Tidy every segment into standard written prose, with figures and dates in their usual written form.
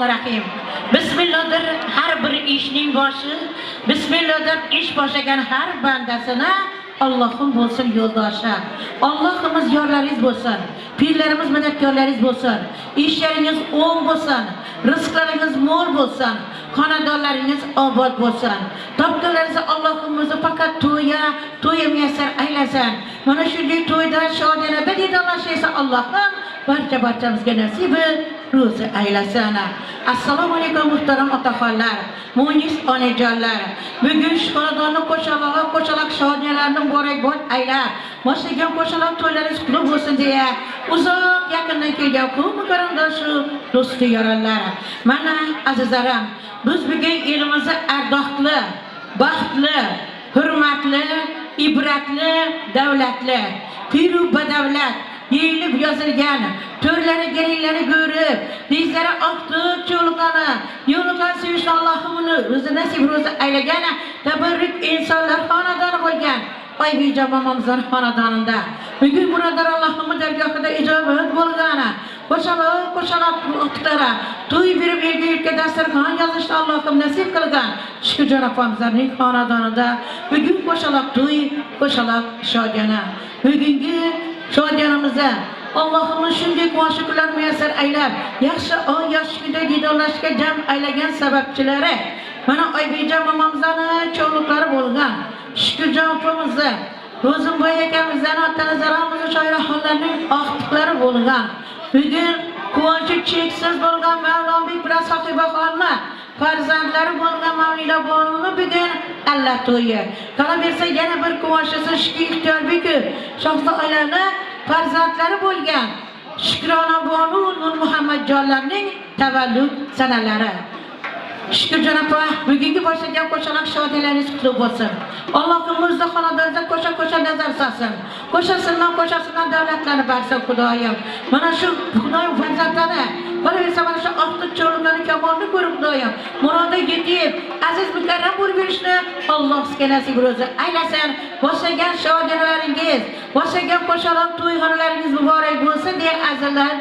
Rahim. Bismillah'dır her bir işinin başı, Bismillah'dır iş başlayan her bandasına Allah'ım olsun yoldaşı. Allah'ımız yarlarınız olsun, pirlerimiz medetkarlarınız olsun, işleriniz oğul olsun, rızklarınız mol olsun, kanadallarınız abad olsun. Tapkalarınızı Allah'ımızı fakat toya müyesser eylesin. Mana şunday toyda şadiyana bedidallah şeyse Allah'ım barcamızga nasibi ro'zi aylasin. Assalomu alaykum muhtaram otaxonlar, munis onajonlar. Bugun xonadonni qo'shaloq shodiyalarni muborakbod aylab, boshlagan qo'shaloq to'ylaringiz qutlug' bo'lsin deya uzoq yaqindan kelgan qavm qarindoshi do'sti yoronlar. Mana azizlarim, biz bugun elimizni ardoqli, baxtli, hurmatli, ibratli, davlatli, piru badavlat yeyilib yozilgan to'rlari gelinlari ko'rib, dizlari oqtiq cho'lqani, yo'liqan sevishni Allohimni o'zi nasib ro'zi aylagan tabarruk insonlar xonadoni bo'lgan Oybijon momomizning xonadonida bugun birodar Allohning dargohida ijobat bo'lgani qo'shaloq o'qitara to'y berib elga yurtga dasturxon yozishni Allohim nasib qilgan Shukurjon opamizning xonadonida bugun qo'shaloq to'y, qo'shaloq shodiyona. Bugungi shodiyanimizda Allohimiz shunday quvonchli kunlar muyassar aylab, yaxshi oy yaxshi kunda didorlashga jam aylagan sababchilari mana Oybijon momomizning cho'liqlari bo'lgan, Shukurjon opamizni, Ro'zimboy akamizning otanazaramizni shoiraxonlarning oqtiqlari bo'lgan. Bugun quvonchi cheksiz bo'lgan Mavlonbek bilan Sohibaxonni farzandlari bo'lgan Mavlida Bonuni bugun Allah to'yi. Qolaversa yana bir quvonchisi Shukri Ixtiyorbek shohza oilani farzandlari bo'lgan Shukrona Bonu Nur Muhammadjonlarning tavallud sanalari. Shukurjon opa, bugungi boshlagan qo'shaloq shodiyalaringiz qutlug' bo'lsin. Allohimizning xonadoningizda qo'sha nazar solsin. Qo'shasidan davlatlarni bersin Xudoyim. Mana shu Xudoyim farzandlari qolaversa mana shu oqtiq cho'lqani kamolni ko'rib Xudoyim murodiga yetib, aziz mukarram bo'lib yurishni Alloh sizga nasib ro'zi aylasin. Boshlagan shodiyalaringiz, boshlagan qo'shaloq to'yxonalaringiz muborak bo'lsin deya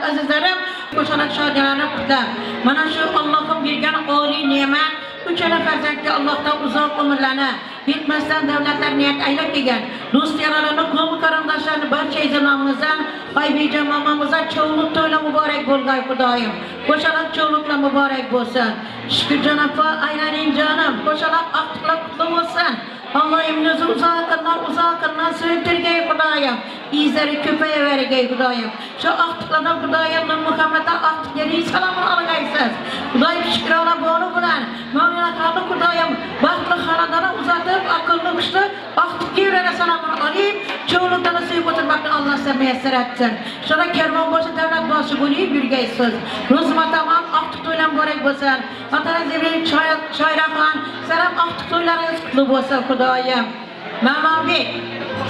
azizlarim, qo'shaloq shodiyalarni qutlab, mana shu Allohim bergan oliy ne'mat uchala farzandga Allohdan uzoq umrlarni, bitmasdan davlatlar niyat aylab kelgan do'stlarni, qavm qarindoshlarni barcha iznomimizdan Oybijon momomizga cho'luq to'ylar muborak bo'lgan Xudoyim. Qo'shaloq cho'luqlar muborak bo'lsin. Shukurjon opa, aylaning jonim, qo'shaloq oqtiqlar qutlug' bo'lsin. Allohimizni uzoqdan suyuntirgay Xudoyim. İzleri köpeğe vergey Xudoyim. Şu oqtiqlardan Xudoyim Nur Muhammaddan oqtiqlarning salomini olgaysiz. Xudoyim Shukrona Bonu bilan mamlakatni Xudoyim baxtli xonadonga uzatib, aqlli kuchli oqtiqga yurana salomini olib, cho'liqdan suyib o'tirmoqni Alloh sizga muyassar etsin. Shuna Kermonboshi davlat boshi bo'lib yurgaysiz. Ro'zma tamom oqtiq to'ylar muborak bo'lsin. Otangiz Shoiraxon, salom oqtiq to'ylaringiz qutlug' bo'lsin Xudoyim. Mavlonbek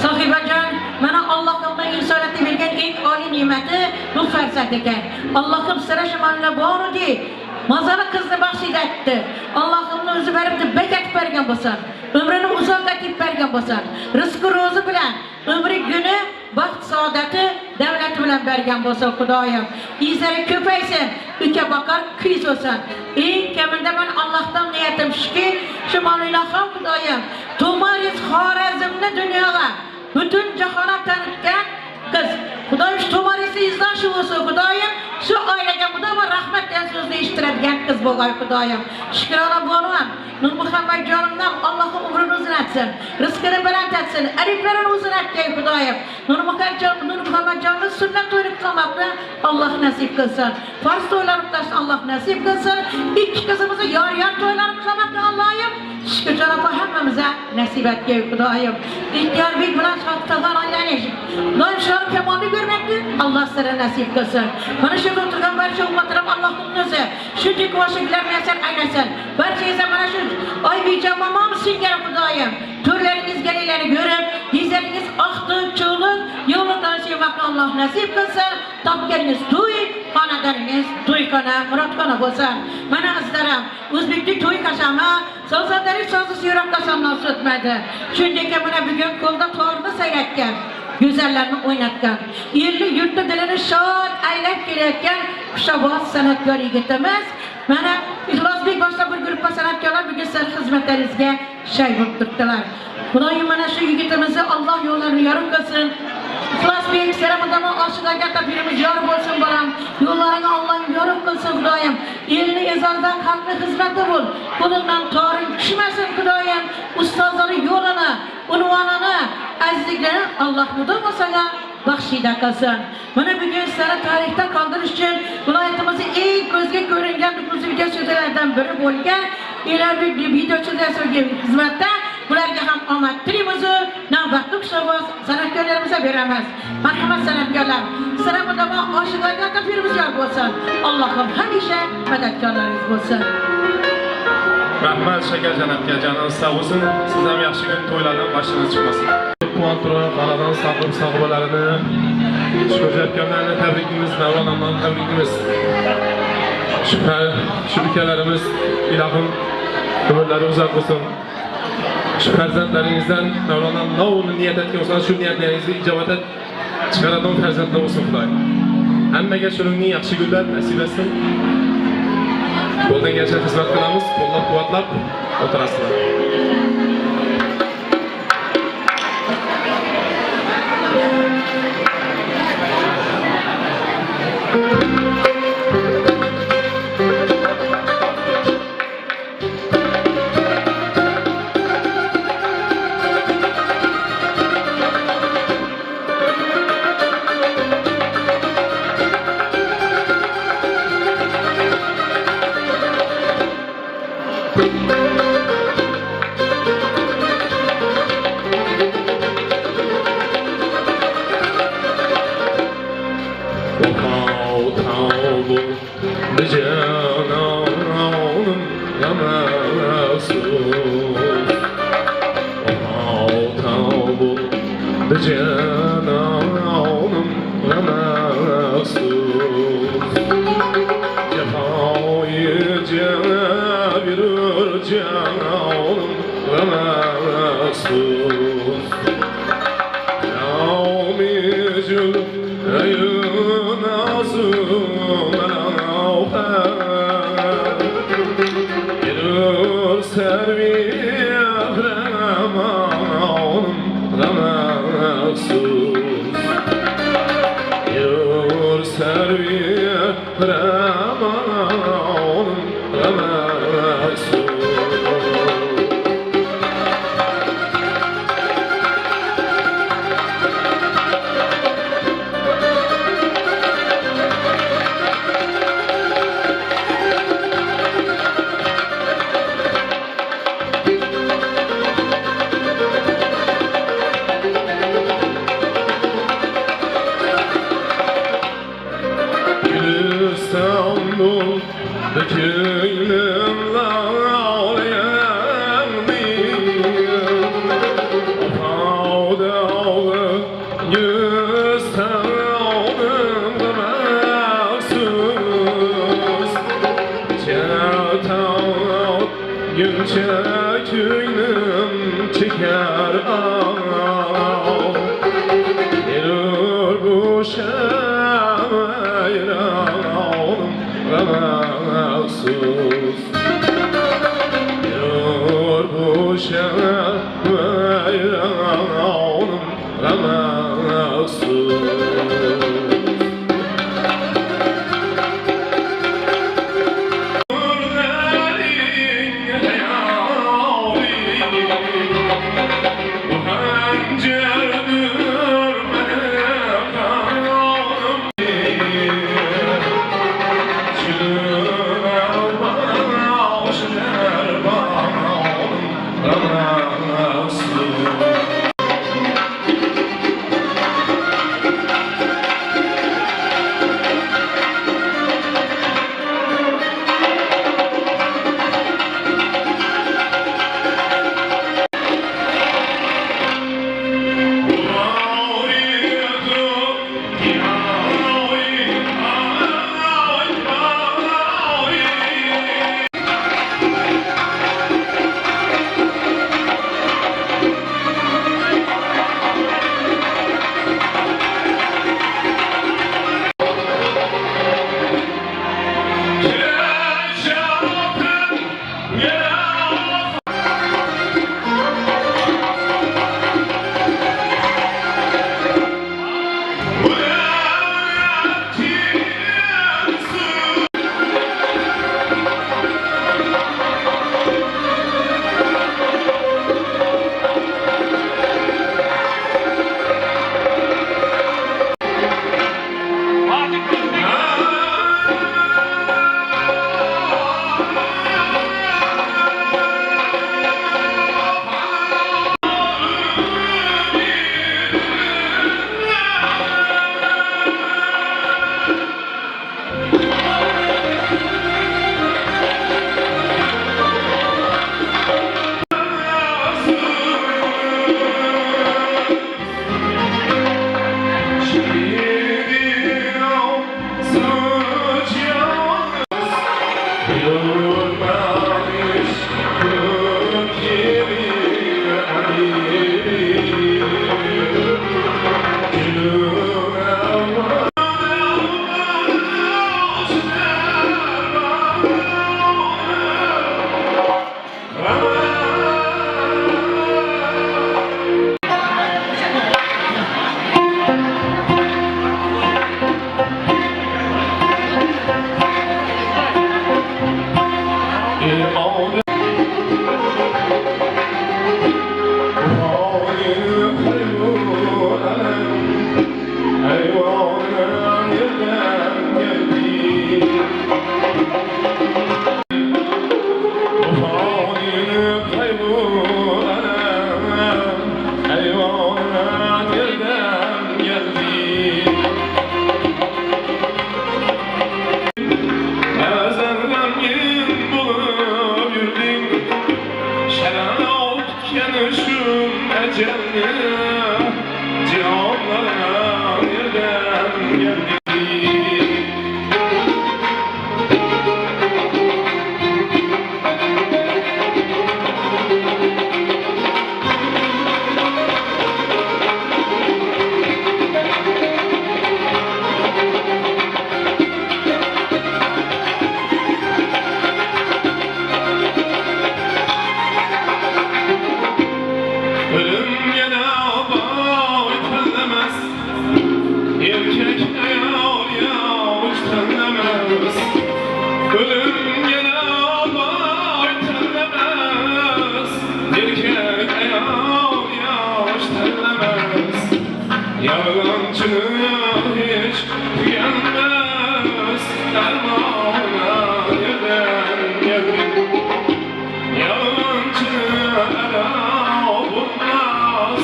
Sohibajon, mana Allohning insoniyatga bergan eng oliy ne'mati bu farzand ekan. Allohim sira shamanlar bor edi. Mazara qizni baxshid etdi. Allohimning o'zi beribdi, bekatib bergan bo'lsin. Umrini uzoqlatib bergan bo'lsin. Rizqi ro'zi bilan umri kuni baxt saodati davlat bilan bergan bo'lsin Xudoyim. Izlari ko'paysin, uka boqar qiz bo'lsin. Eng kamida men Allohdan niyatim shuki, shu Mavlonoxon Xudoyim, To'mariz Xorazmni dunyoga butun jahonga tanitgan qiz. Xudoyim shu To'marizni izlashi bo'lsin Xudoyim. Shu oilaga mudomo rahmat degan so'zni eshittiradigan qiz bo'lgan Xudoyim. Shukrona bo'laman. Nur Muhammadjonimdan Allohim umrini uzunatsin, rizqini baland etsin, ariqlarini uzunatgay Xudoyim. Nur Muhammadjonning sunnat to'yini qilmoqni Alloh nasib qilsin. Farz to'ylarni qilishni Alloh nasib qilsin. Ikki qizimizni yor to'ylarni qilmoqni Allohim Shukurjon opa hammamizga nasib etgay Xudoyim. Ixtiyorbek bilan shohtadan oylanish. Doim shu kamolni ko'rmoqni Alloh sizga nasib qilsin. Mana shu o'tirgan barcha ummatlar Allohning o'zi shunday quvonchlar muyassar aylasin. Barchangizga mana shu Oybijon momom singari Xudoyim, to'rlaringiz galinlarni ko'rib, yuzlaringiz oqtiq cho'liq, yo'ldan sevmoqni Alloh nasib qilsin. Topganingiz to'y, xonadonimiz to'yxona, murodxona bo'lsa, mana azizlarim, o'zbeklik to'y qasami, sozandalik sozisi yuroqda sannosi o'tmaydi. Shuningdek, mana bugun qo'lda torni sayratgan, go'zallarni o'ynatgan, elli yurtni dilini shod aylab kelayotgan Xushoboz san'atkor yigitimiz, mana Ixlosbek boshqa bir guruhga san'atkorlar bugun sizlar xizmatlaringizga shay bo'lib turibdilar. Xudoyim mana shu yigitimizni Alloh yo'llarini yorug' qilsin. Ixlosbek Seramadama oshidaga tabirimiz yor bo'lsin bolam. Yo'llarini Alloh yorug' qilsin Xudoyim. Elni ezondan xalqni xizmati bo'l. Qo'lingdan toring tushmasin Xudoyim. Ustozlari yo'lini, unvonini, azizligini Alloh mudomasaga baxshida qilsin. Mana bugun sizlarni tarixda qoldirish uchun viloyatimizning eng ko'zga ko'ringan nufuzli videochilardan biri bo'lgan Elarbek videochilar xizmatda bularga ham omad tilamiz. Navbatda Xushoboz san'atkorlarimizga beramiz. Marhamat san'atkorlar, Seramadama oshiqlarga tafirimiz yor bo'lsin. Allohim hamisha madadkorlaringiz bo'lsin. Rahmat Shakarjon aka, janob sog' bo'lsin. Siz ham yaxshi kun to'ylardan boshing'iz chiqmasin. Quvantura xonadon sahobalarini, sho'jatganlarni tabriklaymiz, Mavlonamdan tabriklaymiz. Shu ukalarimiz ilohim umrlari uzoq bo'lsin. Shu farzandlaringizdan Mavlonam navni niyat etgan bo'lsa, shu niyatlaringizni ijobat et, chiqaradigan farzandlar bo'lsin Xudoy. Hammaga shuningdek yaxshi kunlar nasib etsin. Qo'ldan kelsa xizmat qilamiz, qo'llab-quvvatlab o'tirasizlar. tükenişim ecelli cihanlara yerden geldi. Ölüm gene bağ terlemez, erkek ayol yavuç terlemez. Ölüm gene bağ terlemez, erkek ayol yavuç terlemez. Yalancının hiç tükenmez, dermanına yerden geldi. Yalancı ara bulmaz,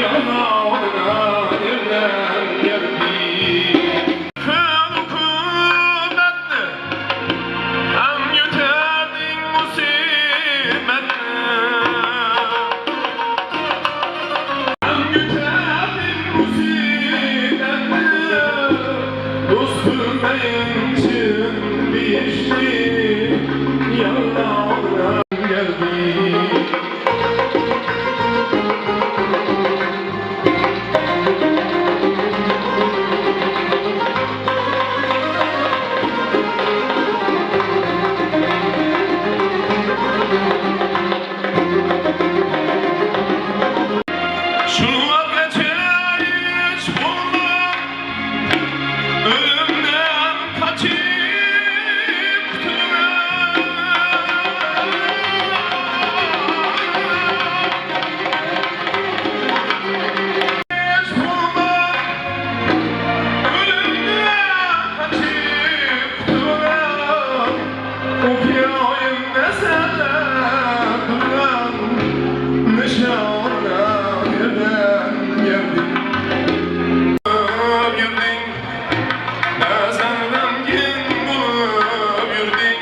yanağına yerden geldi. Hükümetli, hem yüterdin musibetli, hem yüterdin musibetli, dostum benim için bir işli, yanağına geldi. Şunu vazgeçer hiç bulmam, ölümden kaçıp hiç bulmam, ölümden kaçıp okuyayım deseler duran nişanına yerden geldi. Yürüdün, nazardan gün bulup yürüdün,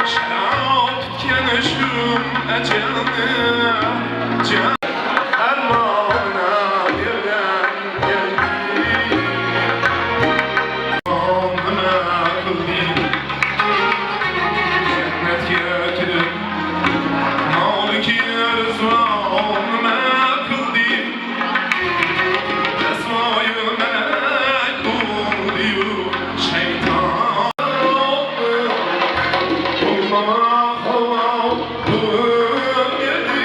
şarap tükenişim ecelli can dermanına yerden geldi. Alnıma kıldın, cennet götürüp, ne ki rızvanıma kıldın. Esmayı melek buluyor şeytan. Olmamak olmak kulum geldi.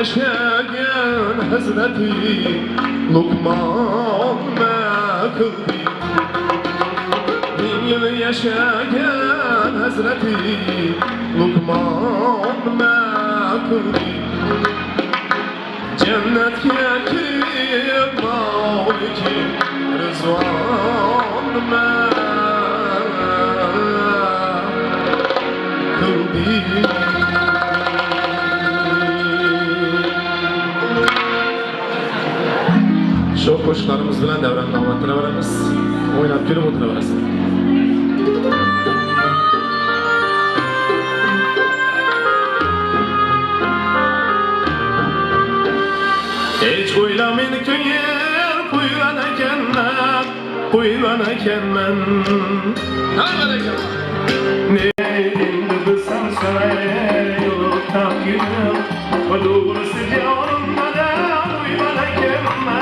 Yaşayan Hazreti Lokman Mekıldi Bin yıl yaşayan Hazreti Lokman Mekıldi Cennetke kirib Maliki Rızvan Mekıldi Şu qo'shiqlarimiz bilan davrani davom ettiraveramiz. O'ynab kulib o'tiraverasiz. Hech o'ylamaydi ko'ngil qo'ygan ekanman, qo'ygan ekanman. Nima ekan? Ne endi bilsam so'ray yo'qdan yurib, to'g'risi jonimdan qo'ygan ekanman.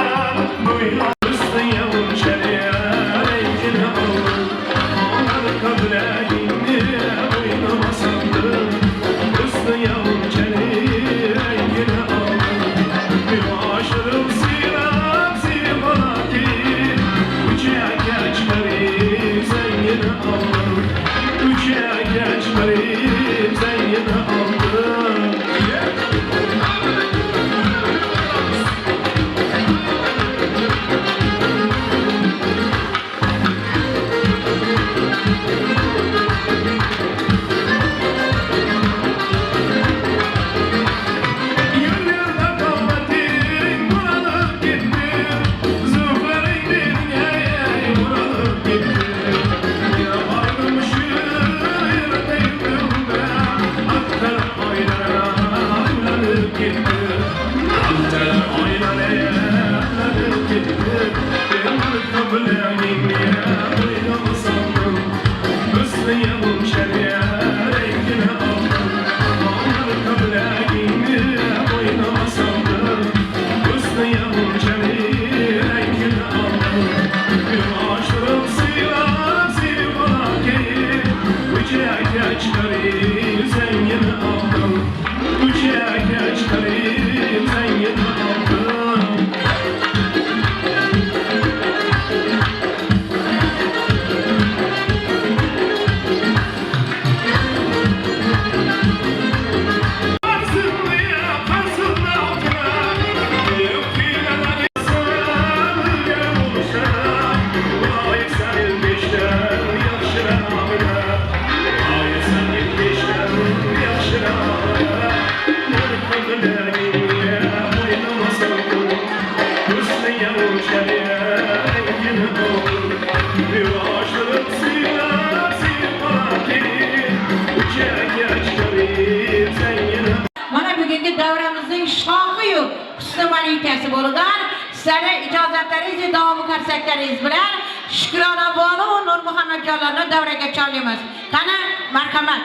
Sizlere icazatlarınızı, devamı karşılıklarınız bilen Şükrana Banu Nur Muhammed Canlar'la devreye çalıyoruz. Kana merhamet.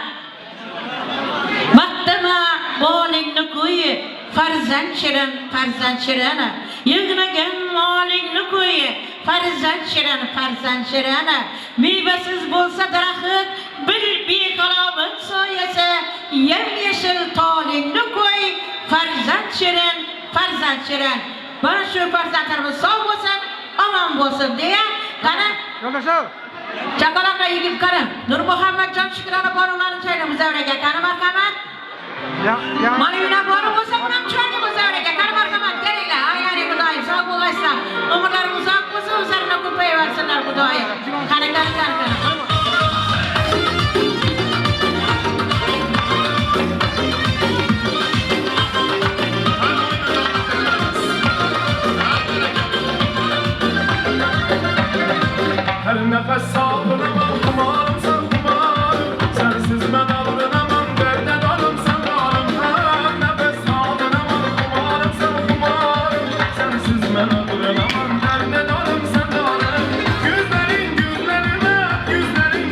Baktırma bolingni kuyi, farzand shirin, yig'nagan molingni kuyi, farzand shirin, mevasiz bo'lsa daraxt, bil beqalomat soyasi, yam-yashil tolingni kuy, farzand shirin. Bana şu farzandlarimiz sağ olsun, aman olsun diye, kana çakalakla yigit karım, Nur Muhammed Can Şükrana Banu'ların çayını devreye, kana merhamet. Mana yuna boru bo'lsa, bunam chiroyli bo'lsa ekan. Qani marhamat, kelinglar. Aylaring Xudoyim, sog' bo'linglar. Umrlar uzoq bo'lsa, o'zlarini ko'payaversinlar Xudoyim. Qani. Her nefes sağlığına kumarım sen kumarım, sensiz ben alınamam, derde dalım sen dalım. Her nefes sağlığına kumarım sen kumarım, sensiz ben alınamam, derde dalım sen dalım. Yüzlerin yüzlerime, yüzlerin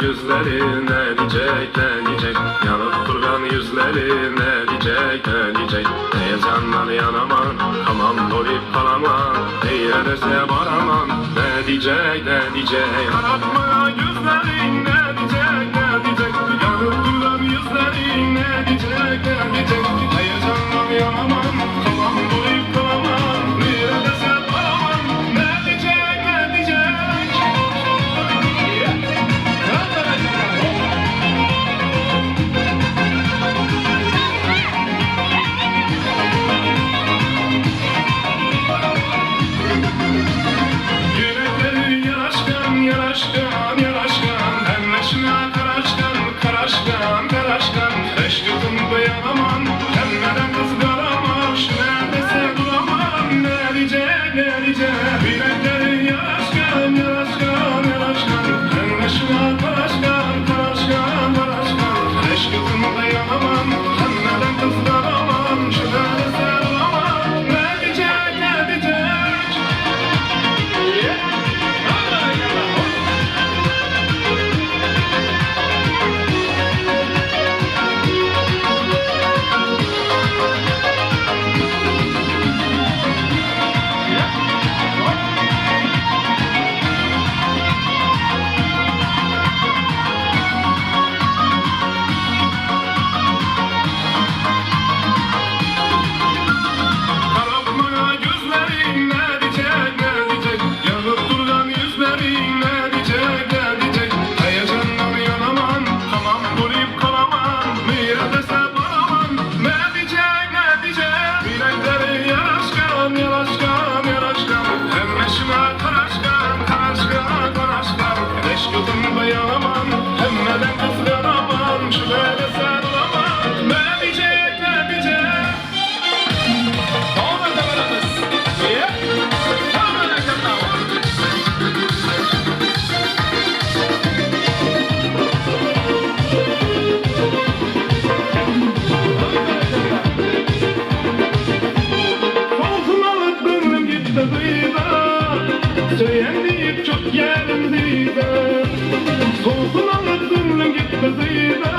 Gözlerin ne diyecek, ne diyecek? Yanıp durgan yüzlerin ne diyecek, ne diyecek? Heyecandan yanamam, kamam dolayıp kalamam. Eğerse varamam, ne diyecek, ne diyecek? Karartma gözlerin ne diyecek, ne diyecek? Yanıp durgan yüzlerin ne diyecek, ne diyecek? Heyecandan yanamam, kamam dolayıp kalamam. Eğerse varamam, ne diyecek, ne diyecek? Yaraşkan, yaraşkan, emmesine karaşkan, karaşkan, karaşkan. Eşkıtım dayanamam, emmeden kızgaramam. Neredeyse duramam, ne diyecek, ne diyecek? Bilekleri yaraşkan, yaraşkan, yaraşkan. Emmesine karaşkan, karaşkan, karaşkan. Eşkıtım dayanamam, emmeden kızgaramam. Neredeyse duramam, ne diyecek, ne diyecek? Söylendik çok yerimizde, soğukun anlattığımın gitmeziydi.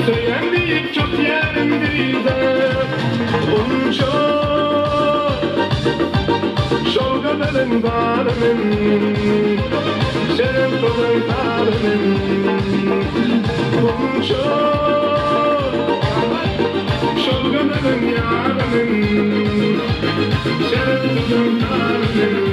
Söylendik çok yerimizde, onun çok şolga Şolgaların varının Şeref olan tarının Komşu Şolgaların yarının Şeref olan tarının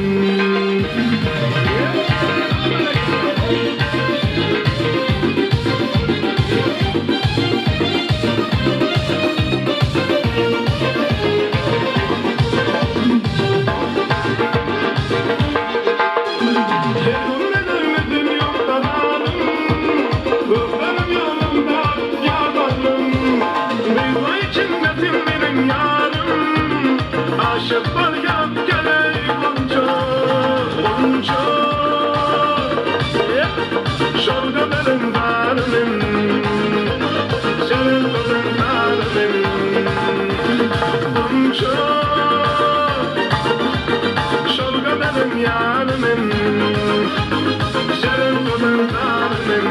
Aşıklar yan geley komşu, komşu Şolgaların varının Şereflerin varının Komşu Şolgaların yarının Şereflerin varının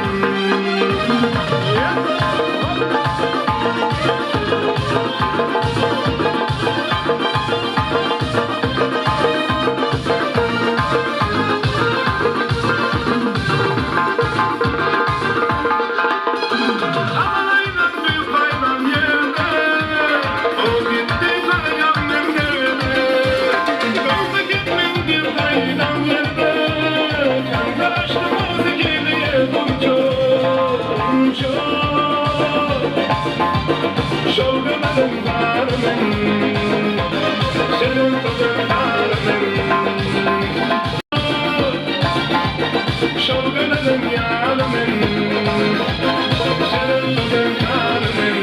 Şolgaların varının Şereflerin varının Şolgaların yarının Şereflerin varının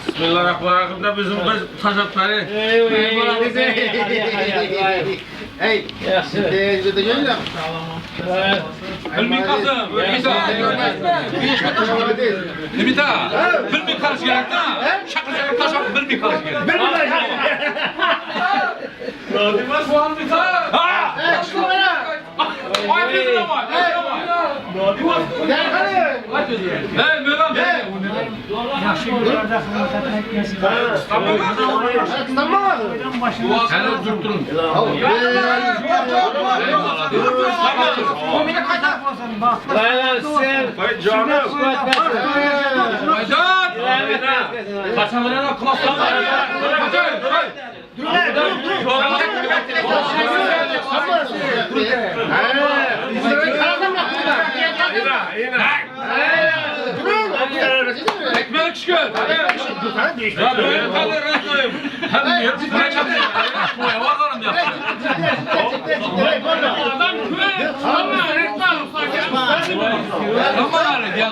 Bismillahirrahmanirrahim da bizim kız taşatları. Hey, götürüyorsun ya. Bilmi kazım. Limita. Bilmi kaz gerek da. Şakır şakır taşak bilmi kaz gerek. Bilmi kaz gerek. Nadimaz var mı kaz? Ha! Ay bizim de var. Nadimaz. Gel hadi. Hey Mevlam. Tamam. Sen oturtturun. Kaçanlarına klaslar. Ekmek çıkıyor. Ya böyle kalır rahatlayayım. Hem yarısı para çapıyor. Koya varlarım ya. Adam küre. Ama reklam. Ama öyle ya.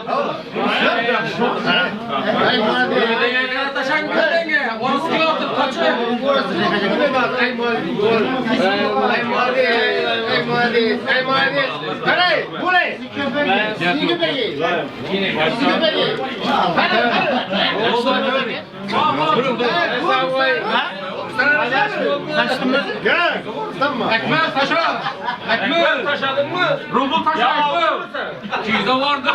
Taşan kötenge. Orası kilo atıp kaçıyor. Kaçtın mı? Gel. Tamam. Ekmek taşa. Ekmek taşadın mı? Rubu taşa mı? Çizde vardı.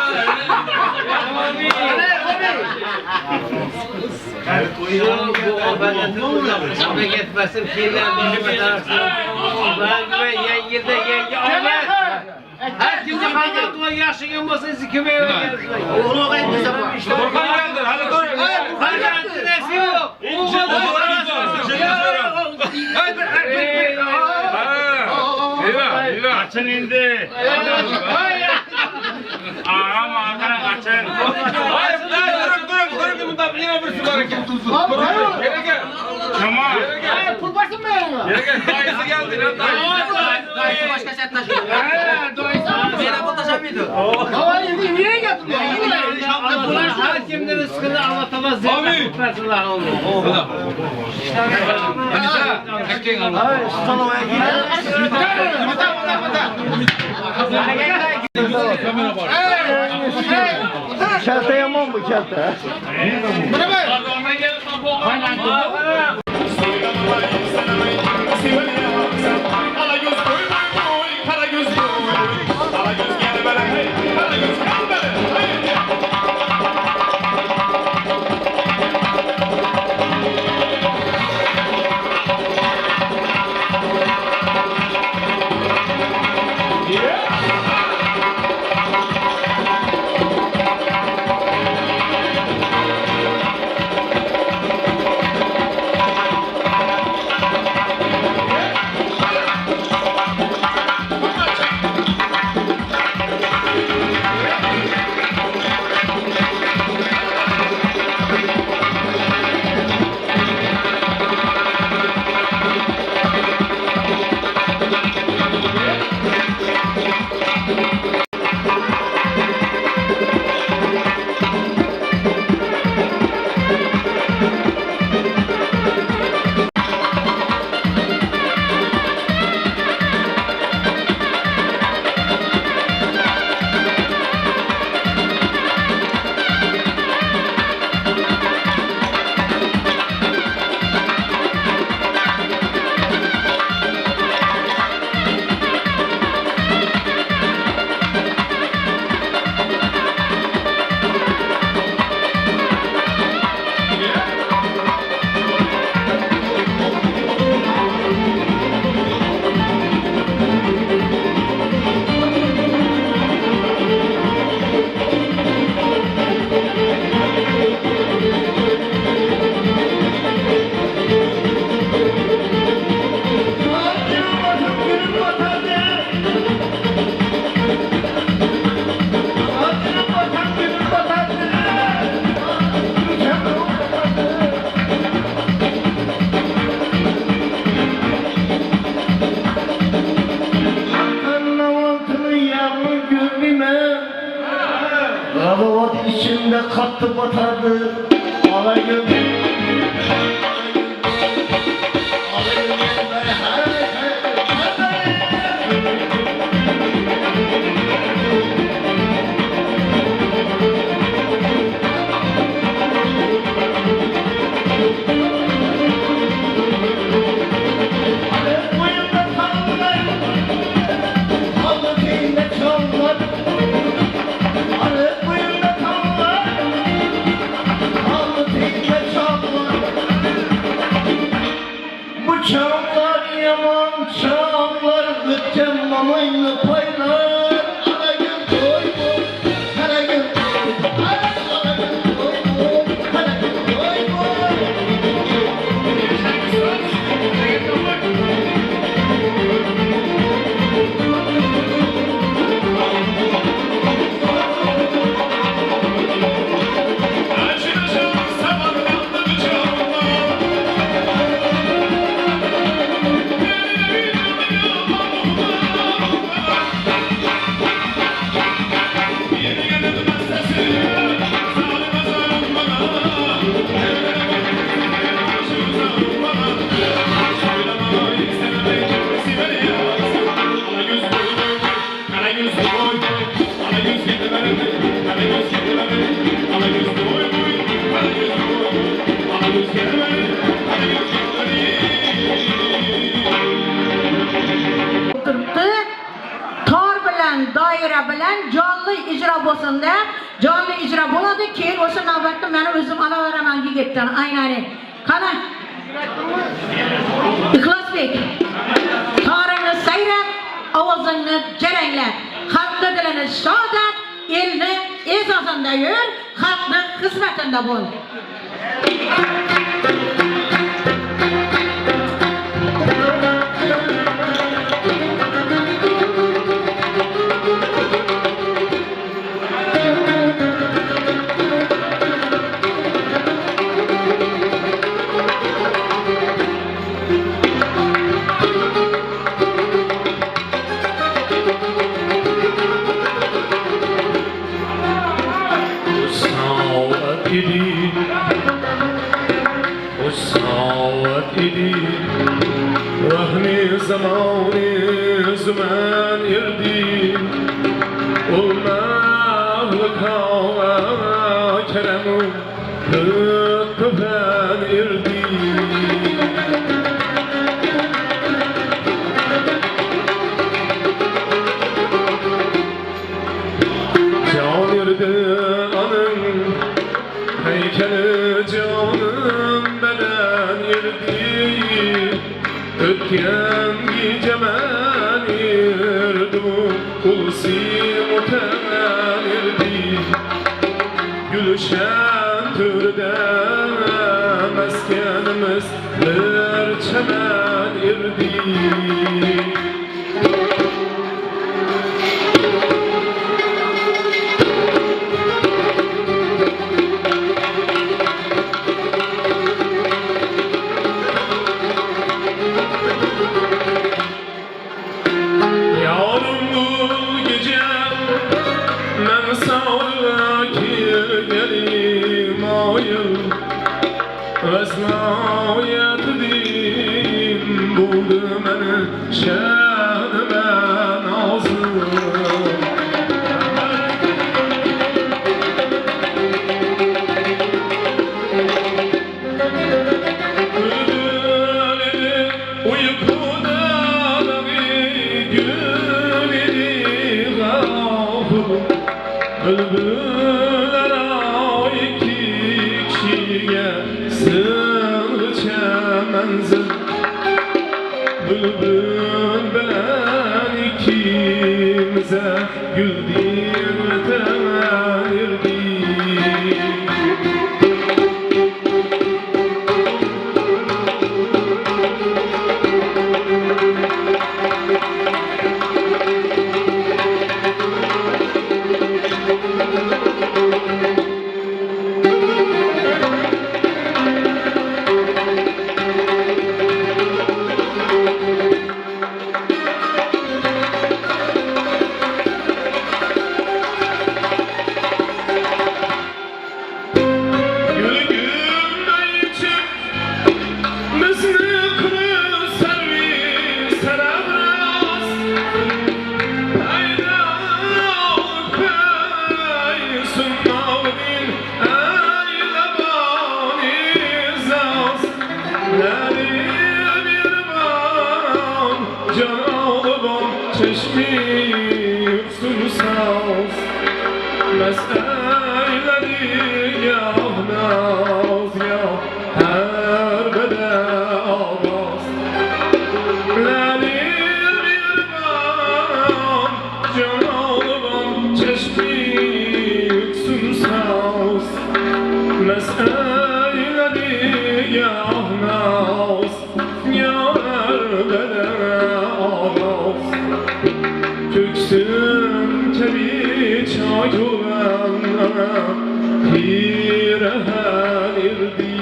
Sana gitmesin şeyler düşüme tarafsın. Ben yenge Ahmet. Herkese hayatına yaşın olmasın zikime yok. Onu kayıt zaman. Korkan geldi. Hadi dur. Hayatın nesi yok. Açın indi. Ağam arkana açın. Hayır, durun bundan yine birisi var ki. Geri gel. Tamam. Pul basın mı yanına? Geri gel. Dayısı geldi lan dayısı. Dayısı başka set taşıyor. Beni bu taşamıyordu. Havayı niye geldin? Bunlar her kimden sıkıntı anlatamaz. Abi. Personel oldu. Hadi sen. Erkeğin anlat. Kamera var. Kelte yaman bu kelte. Bana bak. Oradan gelin bu. Aynen. Kattı batardı, alayım. Çamlar yaman çamlar gıtçam mamaylı paylar Alagül koy koy, Karagül koy Alagül koy koy, Karagül koy koy doira bilan jonli ijro bo'lsin deb jonli ijro bo'ladi keyin o'sha navbatda meni o'zim olaveraman yigitdan aylanib qani Ixlosbek toringni sayrab ovozingni jaranglab xalqni dilini shodat elni e'zozida yur xalqni xizmatida bo'l رهني زماني زمان يردي وما هلكا كرمو كفان يردي Yengi cemen irdim Kulsi mutemen irdi Gülşen türde meskenimiz Bir çemen irdi Vesnayet din buldu beni şenime nazım Bülbülü uykuda gül idi gafur Bülbüller ay iki kişiye sığ çemenzil Bülbül bilen ikimize güldür temelirdi Çeşmi susuz Meseleleri yah naz yah her bede ağaz Lali bir ban canalım Çeşmi susuz Meseleleri yah naz yah her bede ağaz Köksüm tebi çayulan Pirehen irdi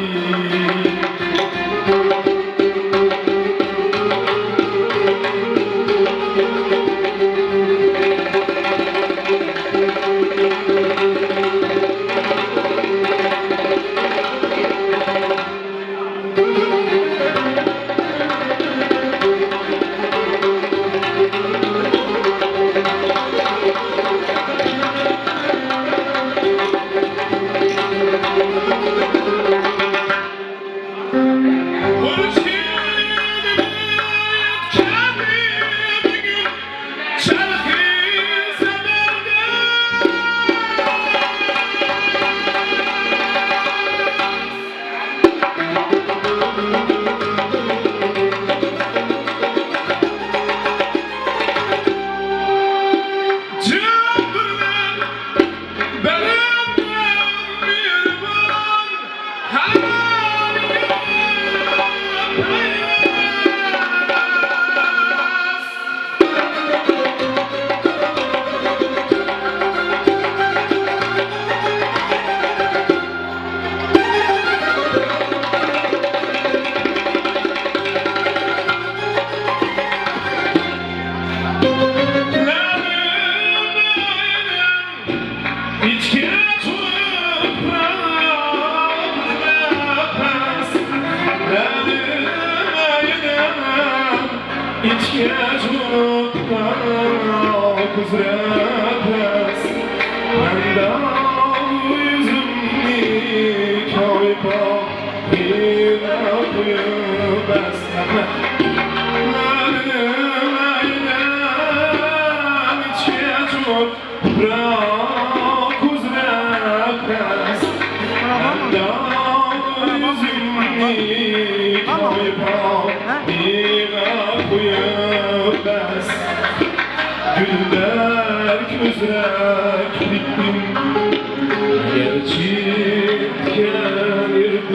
kuzretes Mendam yüzümni kaypa Hînâ-i besme Merim eylem içe çok Bırak kuzretes Mendam yüzümni kaypa Hînâ görmez Güller közrek bittim Gerçekten irdim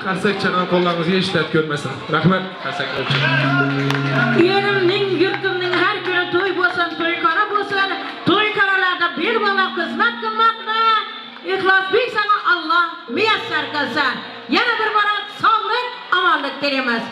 Karsak çalan kollarınızı işlet görmesin. Rahmet. Karsak ölçün. Yerimning, yurtimning her günü to'y bo'lsin, to'ykara bo'lsin. To'ykaralarda bir bala xizmat qilmoqda. İhlasbek sana Allah müyesser kılsın. Yana bir barat sağlık, amanlık dilemiz.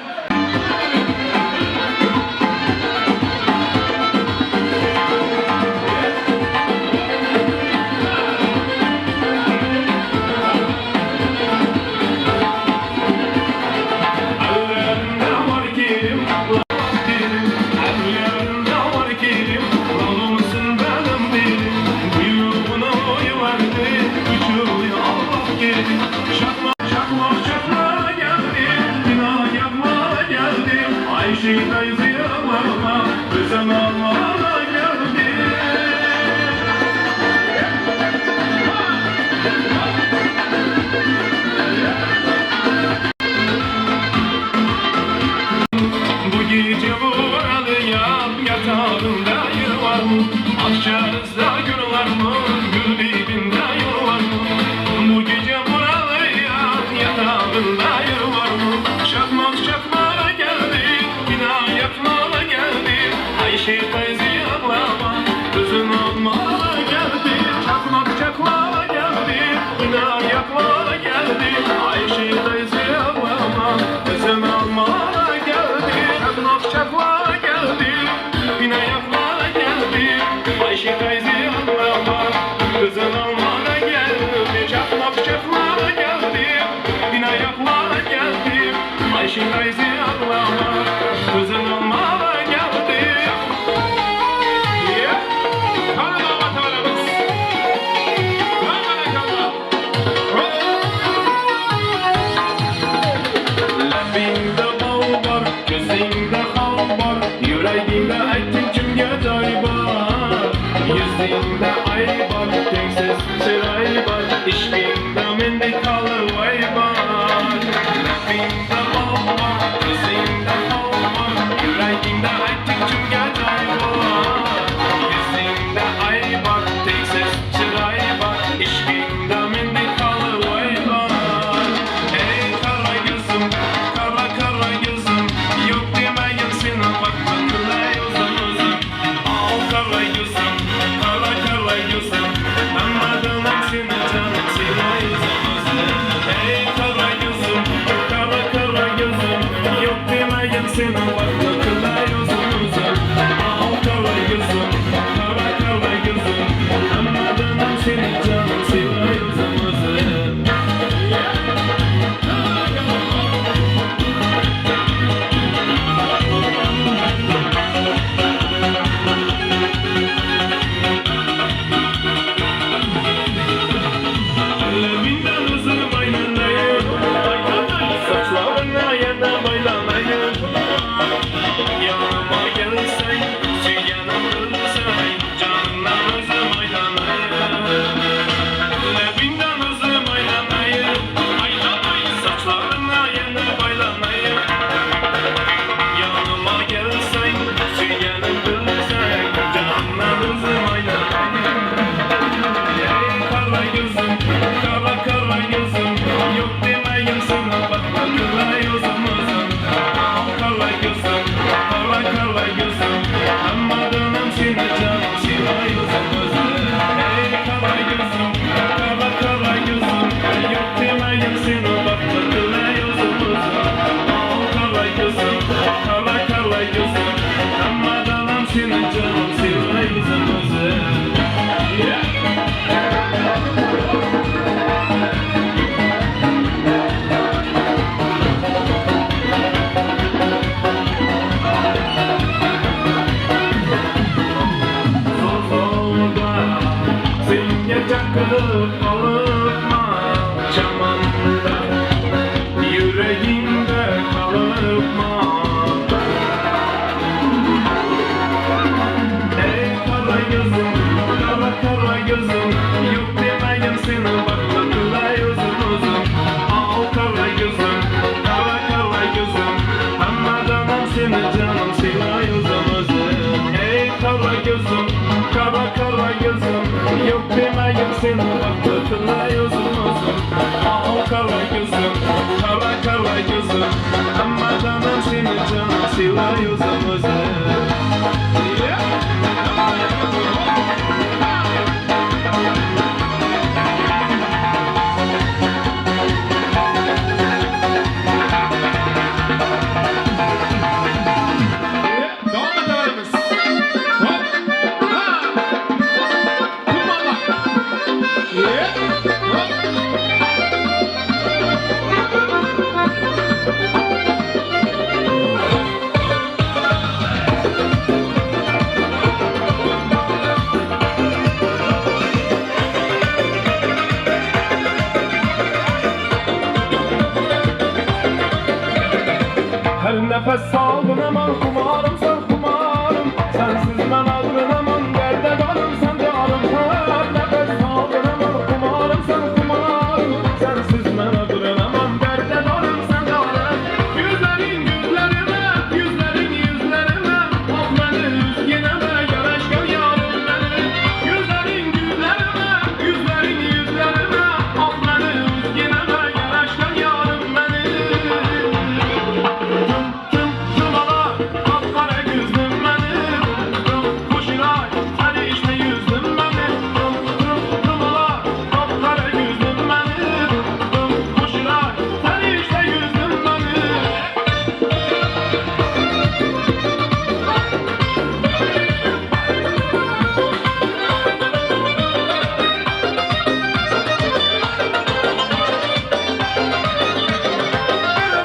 Akşarızda gün var mı? Gül dibinde yol var mı? Bu gece buralıya yatağında yer var mı? Çakmak çakmaya geldi, bina yakmaya geldi. Ayşe teyze ağlama, gözün almaya geldi. Çakmak çakmaya geldi, bina yakmaya geldi. Ayşe teyze ağlama, gözün almaya geldi. Çakmak çakmaya geldi, bina yakmaya geldi. Ayşe teyze ağlama, gözün almaya geldi. Çakmak çakmaya geldi, bina yakmaya geldi. Ayşe teyze ağlama, gözün almaya geldi. Hadi damat aramız. Barakallah. Labingda bal var, gözingde hal var. Yüreğimde aytın kimge joy var. Yüzingde ay var, tengsiz çıray var. İşkingde mende kalıvay var. Labingda bal var, gözingde hal var. Yüreğimde aytın kimge joy var. Yüzingde ay var, tengsiz çıray var. İşkingde mende kalıvay var. Ey kara gözüm, kara kara gözüm. Yok demeyin seni bakma kılay uzun uzun. Al kara gözüm, kara kara gözüm. Anladım seni canım silay uzun uzun. Ey kara gözüm, kara kara gözüm. Yok demeyin seni bakma kılay uzun uzun. Al kara gözüm, kara kara gözüm. Anladım seni canım silay uzun uzun. Levinden uzun baylanayım, saçlarına yana baylanayım. Yanıma gelsen, süyenim kılsan, canından uzun baylanayım. Levinden uzun baylanayım, saçlarına yana baylanayım. Yanıma gelsen, süyenim kılsan, canından uzun baylanayım. Ey kara gözüm, kara kara gözüm. Yok demeyin sana bakma kılay uzun uzun. Al kara gözüm, kara kara gözüm. Anladım seni canım silay uzun uzun. Ey kara gözüm, kara kara gözüm. Yok demeyin sana bakma kılay uzun uzun. Al kara gözüm, kara kara gözüm. Anladım seni canım silay uzun uzun. Solda seni takıp kalıpma çamanda. Yüreğimde kalıpma. Ey kara gözüm, kara kara gözüm. Yok demeyin seni bakma kılay uzun uzun. Al kara gözüm, kara kara gözüm. Anladım seni canım silay uzun uzun. Ey kara gözüm, kara kara gözüm. Yok demeyin seni bakma kılay uzun uzun. Al kara gözüm, kara kara gözüm. Anladım seni canım silay uzun uzun. nefes saldın aman kumarım sen kumarım. Sensiz ben aldırınamam derde varım sen canım. Her nefes saldın aman kumarım sen kumarım. Sensiz ben aldırınamam derde varım sen canım. Yüzlerin yüzlerime, yüzlerin yüzlerime, ah beni üzgüneme yaraşkan yarım beni. Yüzlerin yüzlerime, yüzlerin yüzlerime, ah beni üzgüneme yaraşkan yarım beni. Tüm ala kapkara gözlüm beni. Kuşiray sen işte yüzdün beni. Tüm ala kapkara gözlüm beni. Kuşiray sen işte yüzdün beni.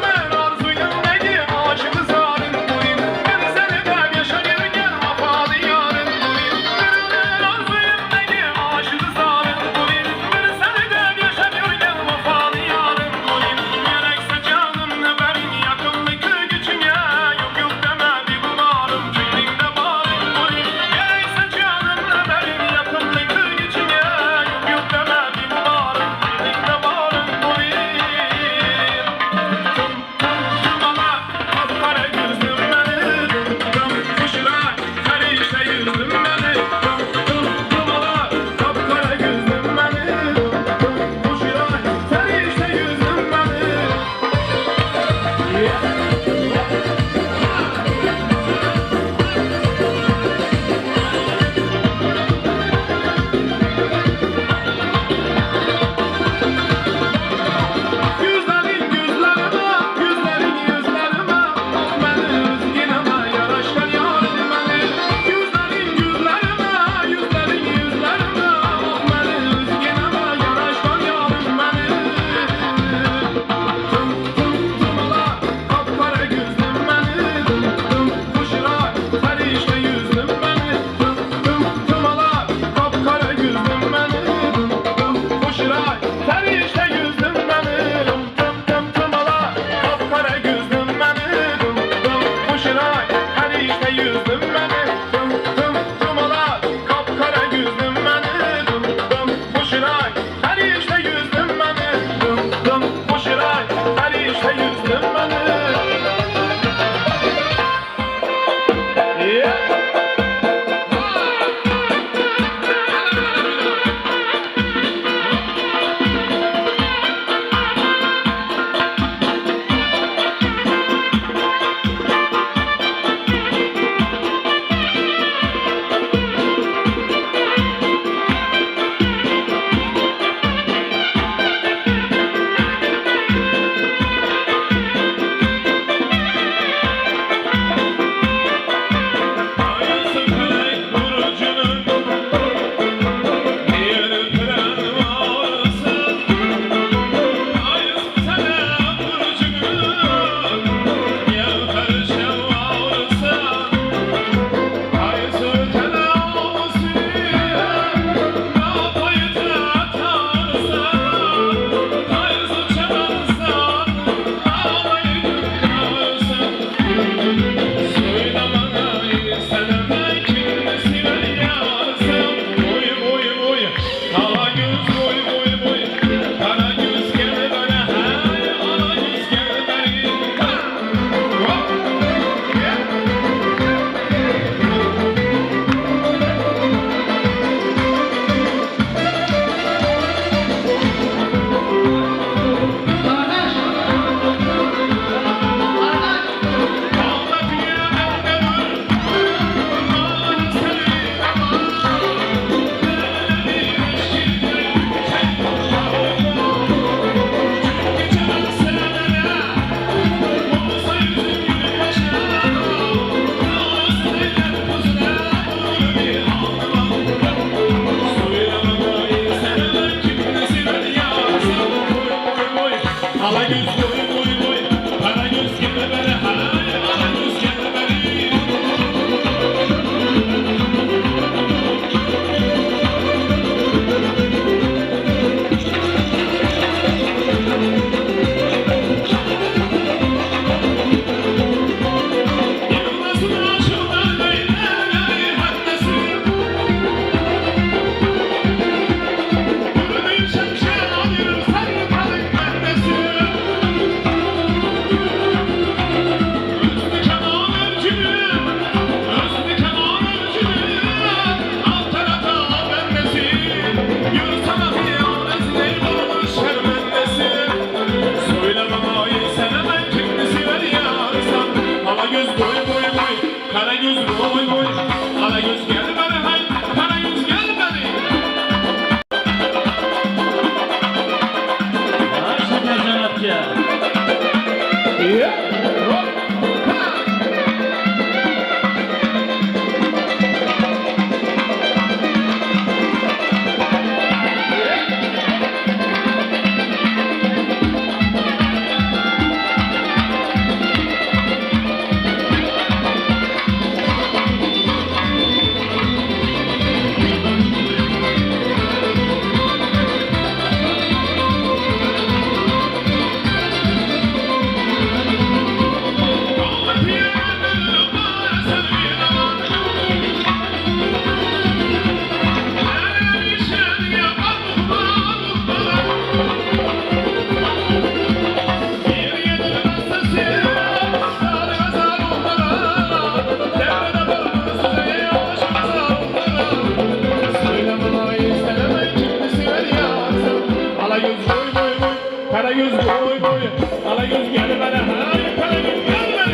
Ben arzuyum neydi aşıkı zarın bulayım. Ben seni de yaşayırken vafalı yarın bulayım. Ben arzuyum neydi aşıkı zarın bulayım. Ben seni de yaşayırken vafalı yarın bulayım. Gerekse canımla benim yakınlıkı gücüne. Yok yok demedi bu varım köyünde bağrım bulayım. Gerekse canımla benim yakınlıkı gücüne. Yok yok demedi bu varım köyünde bağrım bulayım. Ala kapkara gözlüm beni. Kuşiray sen işte yüzdün beni. Ala kapkara gözlüm beni. Kuşiray sen işte yüzdün beni. Yüzlerin yüzlerime, yüzlerin yüzlerime, ah beni üzgüneme yaraşkan yarım beni. Yüzlerin yüzlerime, yüzlerin yüzlerime, ah beni üzgüneme yaraşkan yarım beni. Tüm ala kapkara gözlüm beni. Kuşiray sen işte yüzdün beni. Tüm ala kapkara gözlüm beni. Kuşiray sen işte yüzdün beni. Tüm ala kapkara gözlüm beni. Kuşiray sen işte yüzdün beni. Tüm ala kapkara gözlüm beni. Kuşiray sen işte yüzdün beni. Kuşiray sen işte yüzdün beni. Yeah. boy. Karagöz boy boy. Alagöz gel bana. Hay Karagöz gel bana.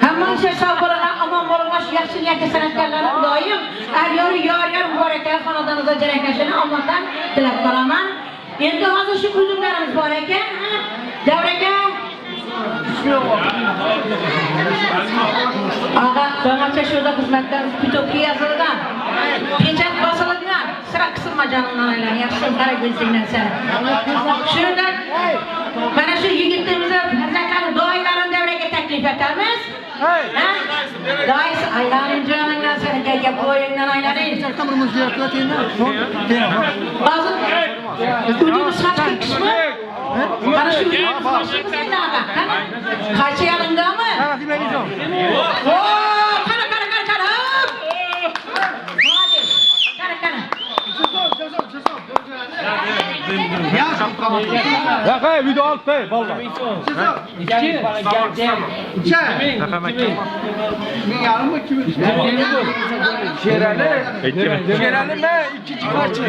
Hamma şey sağ olun, aman olmaş, yaxşı niyetli sanatkarlarım doyum. Yar mübarekler xanadanıza cerekleşeni Allah'tan dilep kalaman. Endi hazır şu kuzumlarımız var ekan. Davraka. Ağa, damaça şurada hizmetlerimiz pitokki yazılgan. Peçet basılgan. Sıra kısılma canından aylan, yaxşısın kara gözlüğünden sen. Şuradan, bana şu yigitlerimize hazretlerin doğayların devreke teklif etmez. Dayısı aylanın canından seni gel boyundan aylanın. Bazı ödümüz kaç kısmı? Bana şu ödümüz kaç kısmı ne ağa? Kaçı yanında mı? Ooo! Kana! Hadi! Kana! Ya kay video al kay valla. Şerali mi? İkinci kaçı?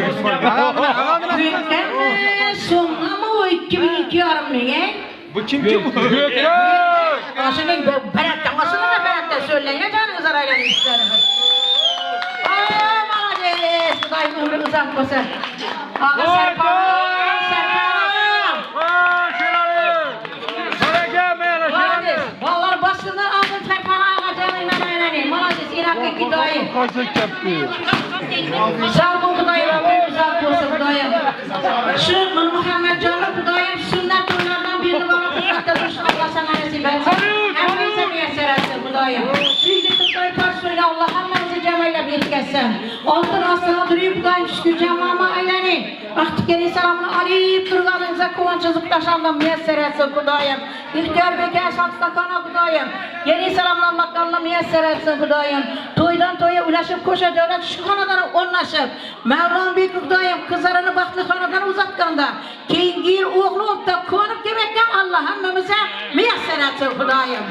Sonra mı o 2002 yarım ne? Bu kim bu? Aslında berekten söyleyin ya canınız arayla işlerimiz. Malades, dayım ömrü uzak olsun. Ağa Serpan. Malades, vallahi basından aldın Serpan ağa canına. Malades, İrak'taki dayı. koysak kaptı. Sağ ol Xudoyim, sağ olsun Xudoyim. Şu Muhammadjonning Xudoyim sunnat to'ylardan birini bana xizmatda turish Allah sana nasib etsin. Hammangizni muyassar etsin Xudoyim. Shu yigitni to'y Allah hammamizni jamaylab yetkazsin. Oltin ostida turib Xudoyim shukur jamoama aylaning. Vaqti kelib salomni olib turganingizda quvonchingizga tashlab muyassar etsin Xudoyim. İhtiyar bekar Shotstaqona Xudoyim. Yeni salomlanmoqqa Allah muyassar etsin Xudoyim. To'ydan to'yga ulashib qo'sha davlat ishxonadan o'rnashib, Mavlonbek Xudoyim qizlarini baxtli xonadan uzatganda, keyingi yil o'g'li o'tda ko'nib kelayotgan Allah hammamizga muyassar etsin Xudoyim.